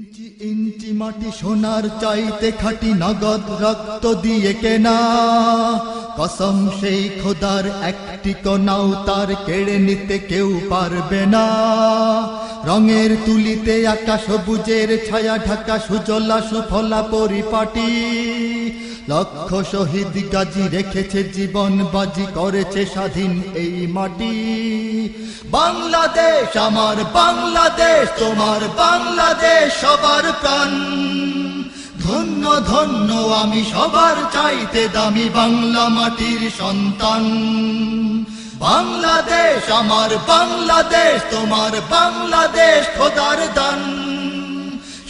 ইঞ্চি ইঞ্চি মাটি সোনার চাইতে খাঁটি নগদ রক্ত দিয়ে কেনা কসম সেই খোদার একটি কণাও তার কেড়ে নিতে কেউ পারবে না। রঙের তুলিতে আকাশ সবুজের ছায়া ঢাকা সুজলা সুফলা পরিপাটি। লক্ষ শহীদ গাজী রেখেছে জীবন বাজি করেছে স্বাধীন এই মাটি। বাংলাদেশ আমার বাংলাদেশ তোমার বাংলাদেশ সবার প্রাণ। ধন্য ধন্য আমি সবার চাইতে দামি বাংলা মাটির সন্তান। বাংলাদেশ আমার বাংলাদেশ তোমার বাংলাদেশ খোদার দান।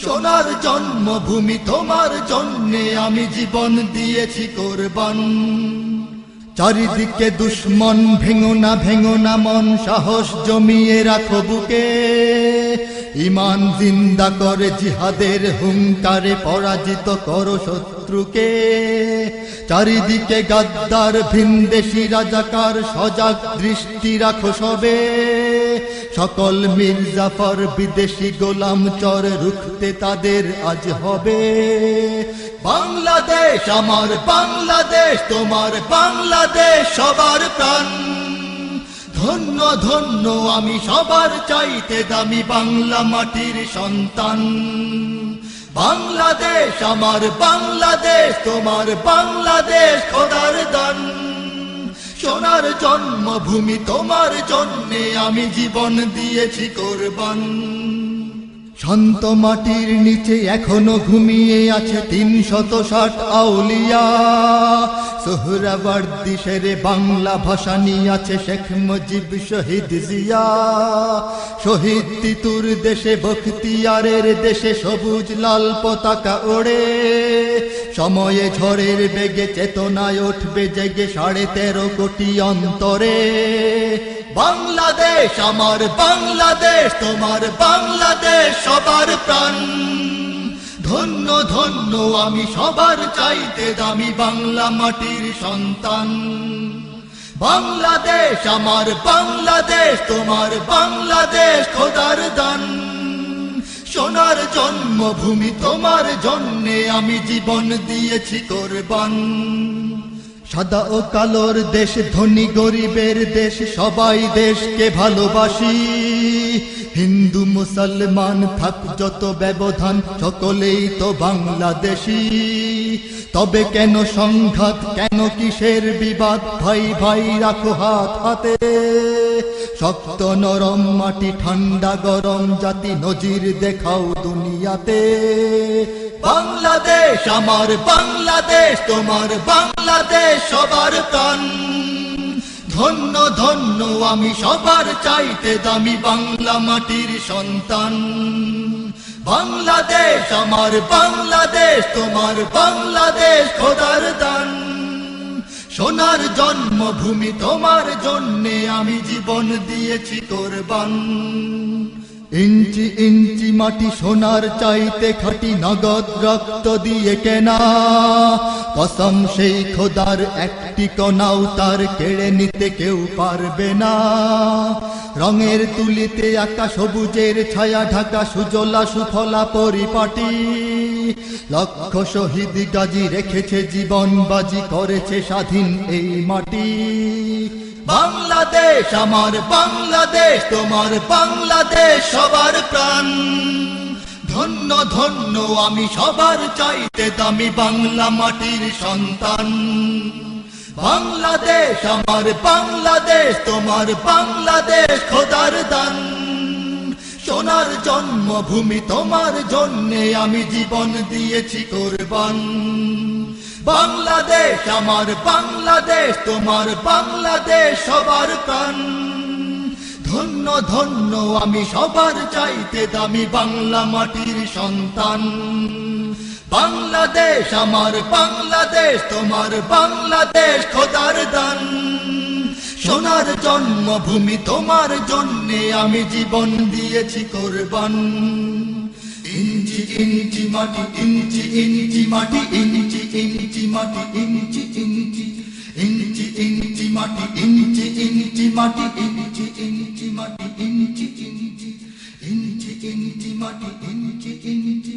সোনার জন্মভূমি তোমার জন্যে আমি জীবন দিয়েছি কোরবান। চারিদিকে দুশ্মন ভেঙো না মন, সাহস জমিয়ে রাখো বুকে। ঈমান জিন্দা করে জিহাদের হুঙ্কারে পরাজিত করো শত্রুকে। চারিদিকে গাদ্দার ভিনদেশী রাজাকার সজাগ দৃষ্টি রাখো সবে। সকল মির্জাফর বিদেশি গোলাম চর রুখতে তাদের আজ হবে। বাংলাদেশ আমার বাংলাদেশ তোমার বাংলাদেশ সবার প্রাণ। ধন্য ধন্য আমি সবার চাইতে দামি বাংলা মাটির সন্তান। বাংলাদেশ আমার বাংলাদেশ তোমার বাংলাদেশ খোদার দান। সোনার জন্মভূমি তোমার জন্যে আমি জীবন দিয়েছি কোরবান। শান্ত মাটির নিচে এখনো ঘুমিয়ে আছে ৩৬০ আউলিয়া। সোহরাওয়ার্দী শেরে বাংলা ভাষা নিয়ে আছে শেখ মুজিব শহীদ জিয়া। শহীদ তিতুর দেশে বখতিয়ারের দেশে সবুজ লাল পতাকা ওড়ে। সময়ে ঝড়ের বেগে চেতনায় উঠবে জেগে ১৩.৫ কোটি অন্তরে। বাংলাদেশ আমার বাংলাদেশ তোমার বাংলাদেশ সবার প্রাণ। ধন্য ধন্য আমি সবার চাইতে দামি বাংলা মাটির সন্তান। বাংলাদেশ আমার বাংলাদেশ তোমার বাংলাদেশ খোদার দান। সোনার জন্মভূমি তোমার জন্যে আমি জীবন দিয়েছি কোরবান। সাদা ও কালোর দেশ ধনী গরিবের দেশ সবাই দেশকে ভালোবাসি। হিন্দু মুসলমান থাক যত ব্যবধান সকলেই তো বাংলাদেশী। তবে কেন সংঘাত কেন কিসের বিবাদ, ভাই ভাই রাখো হাত হাতে। শক্ত নরম মাটি ঠান্ডা গরম জাতি নজির দেখাও দুনিয়াতে। বাংলাদেশ আমার বাংলাদেশ তোমার বাংলাদেশ সবার প্রাণ। ধন্য ধন্য আমি সবার চাইতে দামি বাংলা মাটির সন্তান। বাংলাদেশ আমার বাংলাদেশ তোমার বাংলাদেশ খোদার দান। সোনার জন্মভূমি তোমার জন্যে আমি জীবন দিয়েছি কোরবান। ইঞ্চি ইঞ্চি মাটি সোনার চাইতে খাঁটি নগদ রক্ত দিয়ে কেনা কসম সেই খোদার একটি কণাও তার কেড়ে নিতে কেউ পারবে না। রঙের তুলিতে আকাশ সবুজের ছায়া ঢাকা সুজলা সুফলা পরিপাটি। লক্ষ শহীদ গাজী রেখেছে জীবন বাজি করেছে স্বাধীন এই মাটি। বাংলাদেশ আমার বাংলাদেশ তোমার বাংলাদেশ সবার প্রাণ। ধন্য ধন্য আমি সবার চাইতে দামি বাংলা মাটির সন্তান। বাংলাদেশ আমার বাংলাদেশ তোমার বাংলাদেশ খোদার দান। সোনার জন্মভূমি তোমার জন্যে আমি জীবন দিয়েছি কোরবান। বাংলাদেশ আমার বাংলাদেশ তোমার বাংলাদেশ সবার প্রাণ। ধন্য ধন্য আমি সবার চাইতে দামি বাংলা মাটির সন্তান। বাংলাদেশ আমার বাংলাদেশ তোমার বাংলাদেশ খোদার দান। সোনার জন্মভূমি তোমার জন্যে আমি জীবন দিয়েছি কোরবান। ইঞ্চি ইঞ্চি মাটি ইঞ্চি ইঞ্চি মাটি ইঞ্চি ইঞ্চি মাটি ইঞ্চি ইঞ্চি ইঞ্চি ইঞ্চি মাটি ইঞ্চি ইঞ্চি মাটি ইঞ্চি ইঞ্চি মাটি ইঞ্চি ইঞ্চি ইঞ্চি ইঞ্চি মাটি ইঞ্চি ইঞ্চি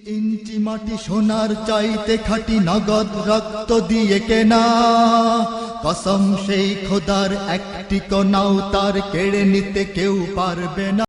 ইঞ্চি মাটি সোনার চাইতে খাঁটি নগদ রক্ত দিয়ে কেনা কসম সেই খোদার একটি কণাও তার কেড়ে নিতে কেউ পারবে না।